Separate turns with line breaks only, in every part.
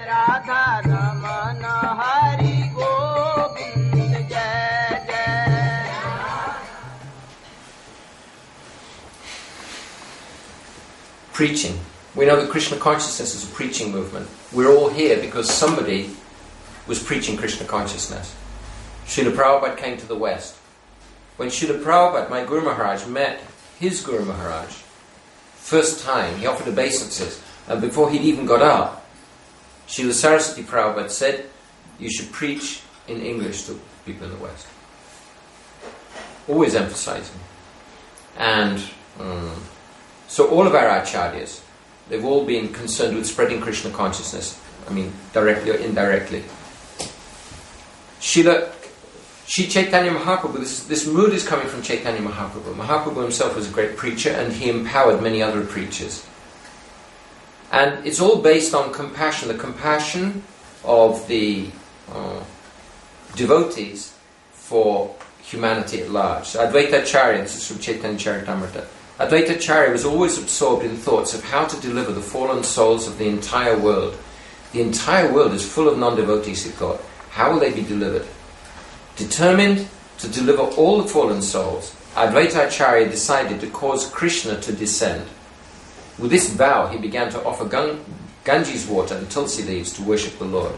Radha Ramana Hari Govind Jai Jai.
Preaching. We know that Krishna consciousness is a preaching movement. We're all here because somebody was preaching Krishna consciousness. Srila Prabhupada came to the West. When Srila Prabhupada, my Guru Maharaj, met his Guru Maharaj, first time, he offered obeisances, and before he'd even got up, Srila Saraswati Prabhupada said, you should preach in English to people in the West. Always emphasizing. And so all of our acharyas, they've all been concerned with spreading Krishna consciousness. I mean, directly or indirectly. Sri Chaitanya Mahaprabhu, this mood is coming from Chaitanya Mahaprabhu. Mahaprabhu himself was a great preacher and he empowered many other preachers. And it's all based on compassion, the compassion of the devotees for humanity at large. So Advaita Acharya, this is from Chaitanya Charitamrita, Advaita Acharya was always absorbed in thoughts of how to deliver the fallen souls of the entire world. The entire world is full of non-devotees, he thought. How will they be delivered? Determined to deliver all the fallen souls, Advaita Acharya decided to cause Krishna to descend. With this vow, he began to offer Ganges water and tulsi leaves to worship the Lord.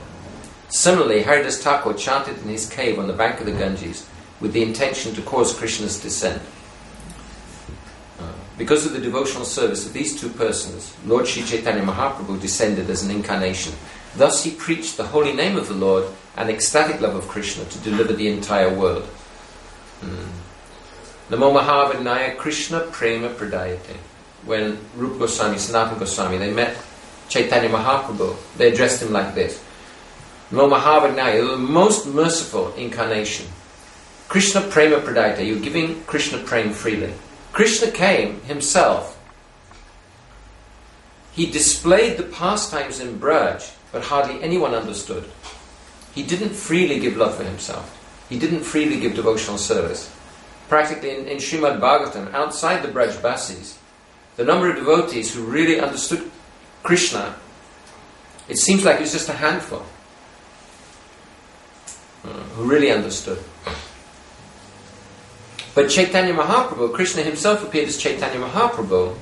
Similarly, Haridas Thakur chanted in his cave on the bank of the Ganges with the intention to cause Krishna's descent. Because of the devotional service of these two persons, Lord Sri Chaitanya Mahaprabhu descended as an incarnation. Thus he preached the holy name of the Lord and ecstatic love of Krishna to deliver the entire world. Namo Mahavinaya Krishna Prema Pradayate. When Rupa Goswami, Sanatana Goswami, they met Chaitanya Mahaprabhu, they addressed him like this. Namo Mahavinaya, the most merciful incarnation. Krishna Prema Pradayate, you're giving Krishna Prema freely. Krishna came himself. He displayed the pastimes in Braj, but hardly anyone understood. He didn't freely give love for himself. He didn't freely give devotional service. Practically in Srimad Bhagavatam, outside the Braj Basis, the number of devotees who really understood Krishna, it seems like it was just a handful who really understood. But Chaitanya Mahaprabhu, Krishna himself appeared as Chaitanya Mahaprabhu,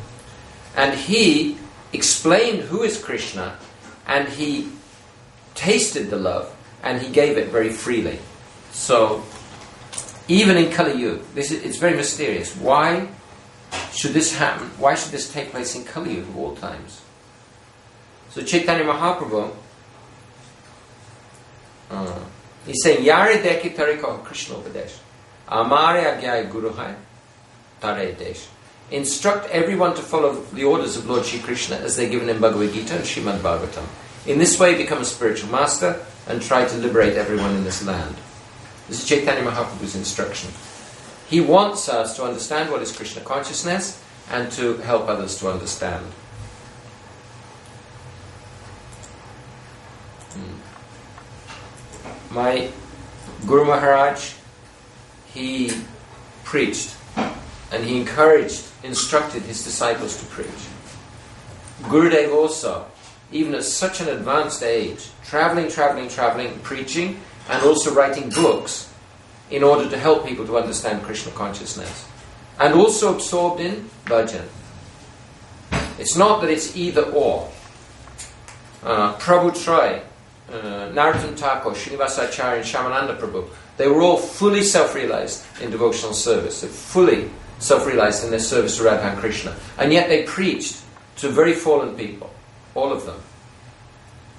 and he explained who is Krishna, and he tasted the love, and he gave it very freely. So, even in Kali Yuga, it's very mysterious. Why should this happen? Why should this take place in Kali Yuga of all times? So Chaitanya Mahaprabhu, he's saying, Yare deki tariko Krishna upadesh. Amare agyai guru hai tare desh. Instruct everyone to follow the orders of Lord Shri Krishna as they're given in Bhagavad Gita and Srimad Bhagavatam. In this way, become a spiritual master and try to liberate everyone in this land. This is Chaitanya Mahaprabhu's instruction. He wants us to understand what is Krishna consciousness and to help others to understand. My Guru Maharaj, he preached and he encouraged, instructed his disciples to preach. Gurudev also, even at such an advanced age, traveling, preaching, and also writing books in order to help people to understand Krishna consciousness. And also absorbed in bhajan. It's not that it's either or. Prabhu Troy, Narottam Thakur, Srinivasa Acharya and Shyamananda Prabhu, they were all fully self-realized in devotional service. They're fully self-realized in their service to Radha and Krishna. And yet they preached to very fallen people. All of them.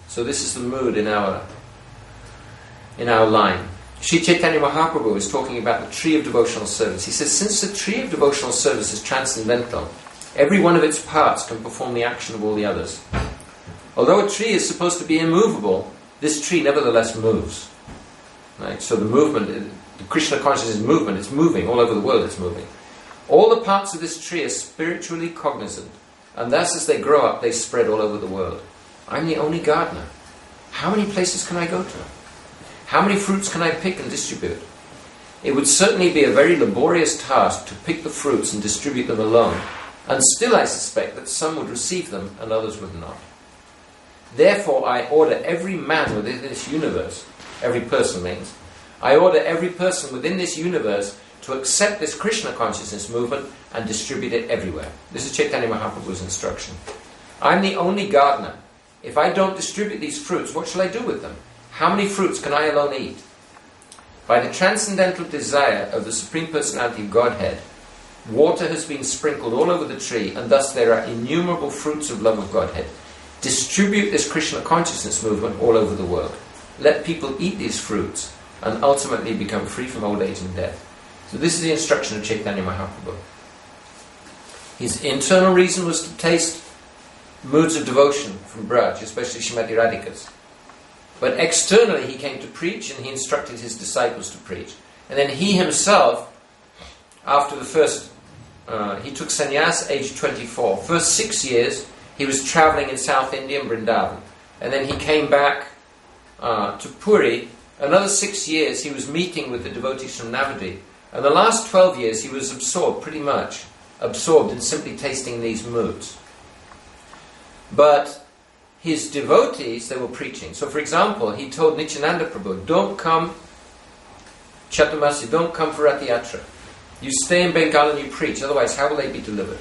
So this is the mood in our line. Sri Chaitanya Mahaprabhu is talking about the tree of devotional service. He says, since the tree of devotional service is transcendental, every one of its parts can perform the action of all the others. Although a tree is supposed to be immovable, this tree nevertheless moves. Right? So the movement, the Krishna consciousness movement, it's moving. All over the world it's moving. All the parts of this tree are spiritually cognizant. And thus as they grow up, they spread all over the world. I'm the only gardener. How many places can I go to? How many fruits can I pick and distribute? It would certainly be a very laborious task to pick the fruits and distribute them alone. And still I suspect that some would receive them and others would not. Therefore I order every man within this universe, every person means, I order every person within this universe to accept this Krishna consciousness movement and distribute it everywhere. This is Chaitanya Mahaprabhu's instruction. I'm the only gardener. If I don't distribute these fruits, what shall I do with them? How many fruits can I alone eat? By the transcendental desire of the Supreme Personality of Godhead, water has been sprinkled all over the tree, and thus there are innumerable fruits of love of Godhead. Distribute this Krishna consciousness movement all over the world. Let people eat these fruits and ultimately become free from old age and death. So this is the instruction of Chaitanya Mahaprabhu. His internal reason was to taste moods of devotion from Braj, especially Srimati Radhika's. But externally he came to preach, and he instructed his disciples to preach. And then he himself, after the first, he took sannyas age 24. First 6 years he was travelling in South India and Vrindavan. And then he came back to Puri. Another 6 years he was meeting with the devotees from Navadvip. And the last 12 years he was pretty much absorbed in simply tasting these moods. But his devotees, they were preaching. So for example, he told Nityananda Prabhu, don't come Chaturmasi, don't come for Rath Yatra. You stay in Bengal and you preach, otherwise how will they be delivered?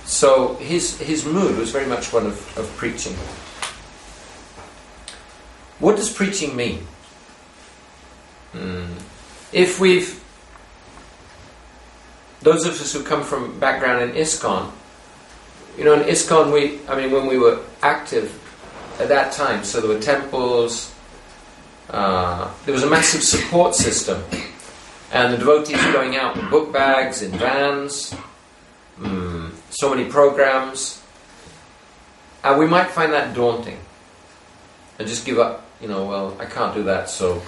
So his mood was very much one of preaching. What does preaching mean? If those of us who come from background in ISKCON, in ISKCON when we were active at that time, so there were temples, there was a massive support system, and the devotees were going out with book bags, in vans, so many programs, and we might find that daunting and just give up, well, I can't do that, so.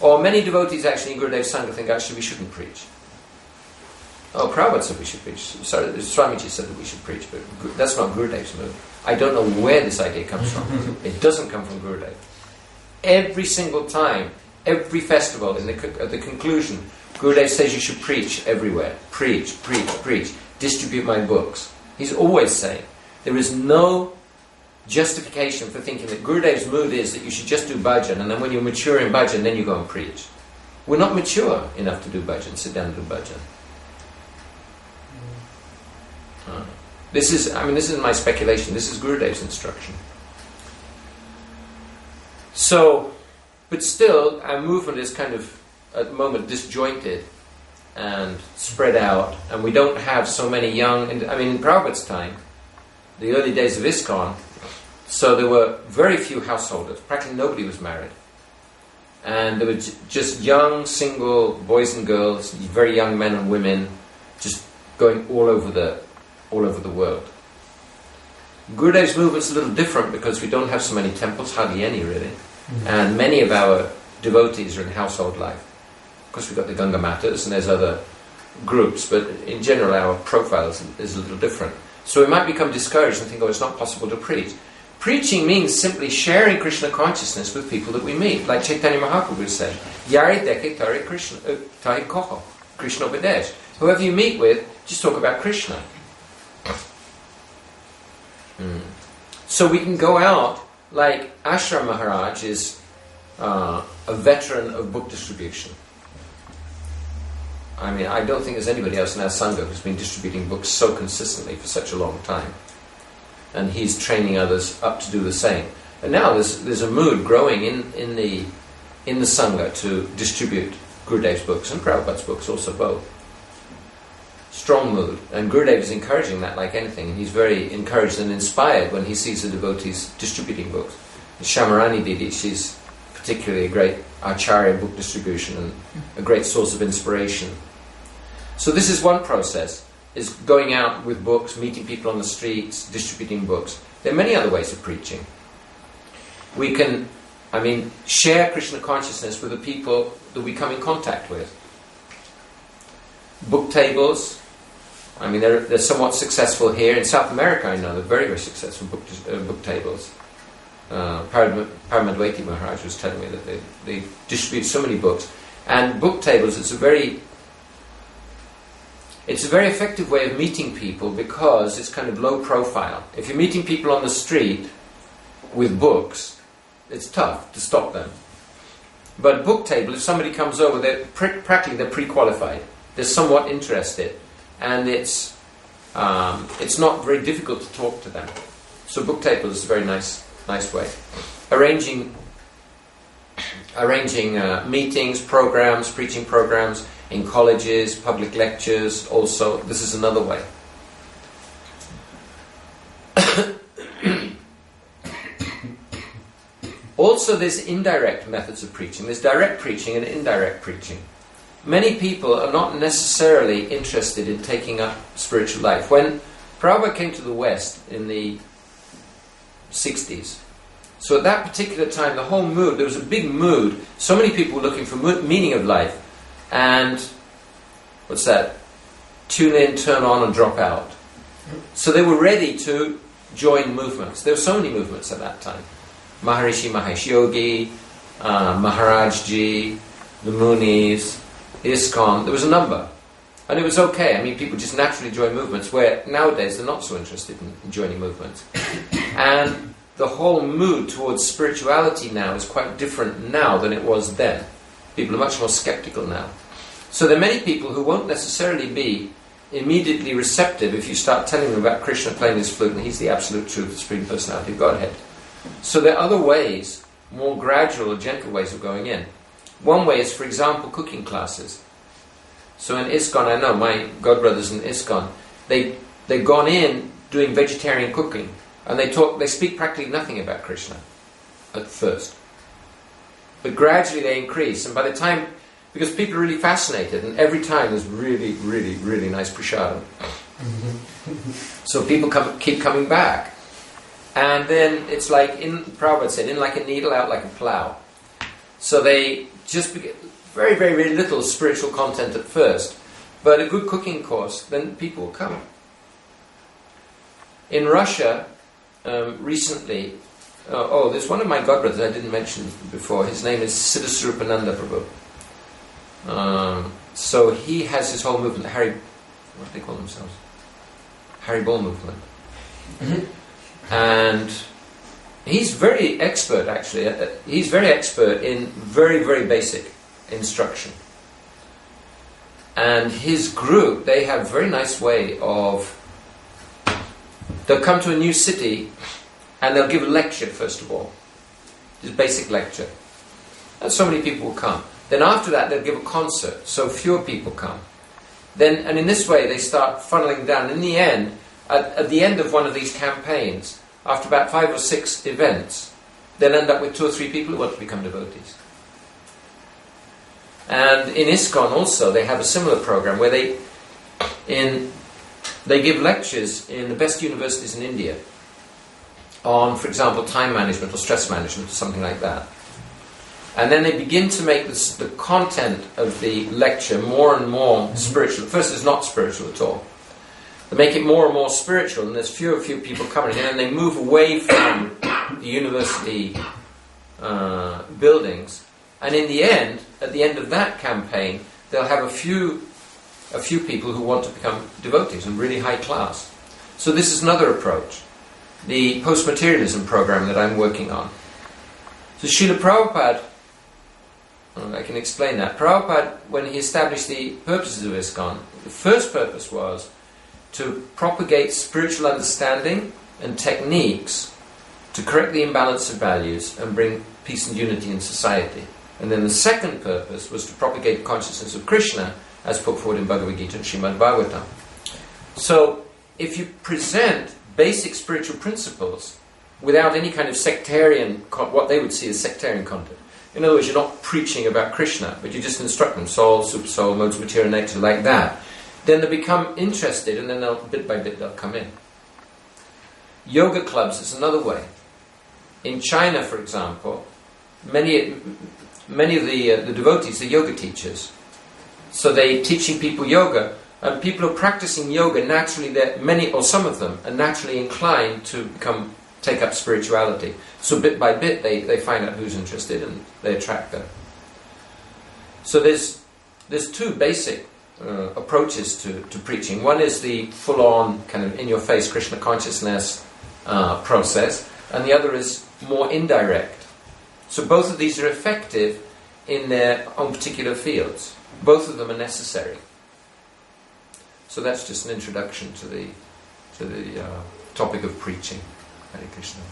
Or many devotees actually in Gurudev's Sangha think actually we shouldn't preach. Oh, Prabhupada said we should preach. Sorry, Swamiji said that we should preach, but that's not Gurudev's move. I don't know where this idea comes from. It doesn't come from Gurudev. Every single time, every festival, at the conclusion, Gurudev says you should preach everywhere. Preach, preach, preach. Distribute my books. He's always saying. There is no justification for thinking that Gurudev's mood is that you should just do bhajan, and then when you're mature in bhajan, then you go and preach. We're not mature enough to do bhajan, sit down and do bhajan. This is my speculation. This is Gurudev's instruction. So, but still, our movement is kind of, at the moment, disjointed and spread out, and we don't have so many young, in Prabhupada's time, the early days of ISKCON, so there were very few householders. Practically nobody was married. And there were just young, single boys and girls, very young men and women, just going all over the world. Gurudev's movement's a little different because we don't have so many temples, hardly any really, and many of our devotees are in household life. Of course we've got the Ganga Matas and there's other groups, but in general our profile is a little different. So we might become discouraged and think, it's not possible to preach. Preaching means simply sharing Krishna consciousness with people that we meet, like Chaitanya Mahaprabhu said, Yari deke tari Krishna tai koho, Krishna Upadesh. Whoever you meet with, just talk about Krishna. So we can go out, like Ashram Maharaj is a veteran of book distribution. I don't think there's anybody else in our Sangha who's been distributing books so consistently for such a long time. And he's training others up to do the same. And now there's a mood growing in the Sangha to distribute Gurudev's books and Prabhupada's books, also both. Strong mood, and Gurudev is encouraging that like anything, and he's very encouraged and inspired when he sees the devotees distributing books. Shamarani Didi, she's particularly a great acharya in book distribution and a great source of inspiration. So this is one process, is going out with books, meeting people on the streets, distributing books. There are many other ways of preaching. We can, share Krishna consciousness with the people that we come in contact with. Book tables, they're somewhat successful here. In South America, I know they're very, very successful book tables. Paramadwaiti Maharaj was telling me that they distribute so many books. And book tables, it's a very It's a very effective way of meeting people because it's kind of low profile. If you're meeting people on the street with books, it's tough to stop them. But book table, if somebody comes over, practically they're pre-qualified. They're somewhat interested, and it's not very difficult to talk to them. So book table is a very nice way. Arranging meetings, programs, preaching programs in colleges, public lectures. Also, this is another way. Also, there's indirect methods of preaching. There's direct preaching and indirect preaching. Many people are not necessarily interested in taking up spiritual life. When Prabhupada came to the West in the 60s, so at that particular time, the whole mood, there was a big mood. So many people were looking for meaning of life. And, what's that? Tune in, turn on, and drop out. So they were ready to join movements. There were so many movements at that time. Maharishi Mahesh Yogi, Maharajji, the Munis, ISKCON. There was a number. And it was okay. I mean, people just naturally join movements, where nowadays they're not so interested in joining movements. And the whole mood towards spirituality now is quite different now than it was then. People are much more skeptical now. So there are many people who won't necessarily be immediately receptive if you start telling them about Krishna playing his flute and he's the absolute truth, the Supreme Personality of Godhead. So there are other ways, more gradual or gentle ways of going in. One way is, for example, cooking classes. So in ISKCON, I know my godbrothers in ISKCON, they've gone in doing vegetarian cooking, and they speak practically nothing about Krishna at first. But gradually they increase, and by the time, because people are really fascinated, and every time there's really, really, really nice prasadam. So people keep coming back. And then it's like, Prabhupada said, in like a needle, out like a plough. So they just get very, very, very little spiritual content at first, but a good cooking course, then people will come. In Russia, recently, there's one of my godbrothers I didn't mention before. His name is Siddhaswarupananda Prabhu. So he has his whole movement, what do they call themselves? Haribol movement. And he's very expert, actually. He's very expert in very, very basic instruction. And his group, they have a very nice way of... They'll come to a new city and they'll give a lecture, first of all. Just basic lecture. And so many people will come. Then after that, they'll give a concert, so fewer people come. Then, and in this way, they start funneling down. In the end, at the end of one of these campaigns, after about 5 or 6 events, they'll end up with 2 or 3 people who want to become devotees. And in ISKCON also, they have a similar program where they give lectures in the best universities in India on, for example, time management or stress management or something like that. And then they begin to make the content of the lecture more and more spiritual. At first it's not spiritual at all. They make it more and more spiritual, and there's fewer people coming in, and they move away from the university buildings. And in the end, at the end of that campaign, they'll have a few people who want to become devotees and really high class. So this is another approach. The post-materialism program that I'm working on. So Srila Prabhupada, I can explain that. Prabhupada, when he established the purposes of ISKCON, the first purpose was to propagate spiritual understanding and techniques to correct the imbalance of values and bring peace and unity in society. And then the second purpose was to propagate consciousness of Krishna as put forward in Bhagavad Gita and Srimad Bhagavatam. So, if you present basic spiritual principles without any kind of sectarian, what they would see as sectarian content. In other words, you're not preaching about Krishna, but you just instruct them, soul, super soul, modes of material nature, like that. Then they become interested, and then bit by bit they'll come in. Yoga clubs is another way. In China, for example, many of the devotees are yoga teachers. So they're teaching people yoga, and people are practicing yoga naturally. Many or some of them are naturally inclined to take up spirituality. So bit by bit they find out who's interested and they attract them. So there's 2 basic approaches to preaching. One is the full-on, kind of in-your-face Krishna consciousness process, and the other is more indirect. So both of these are effective in their own particular fields. Both of them are necessary. So that's just an introduction to the topic of preaching. Hare Krishna.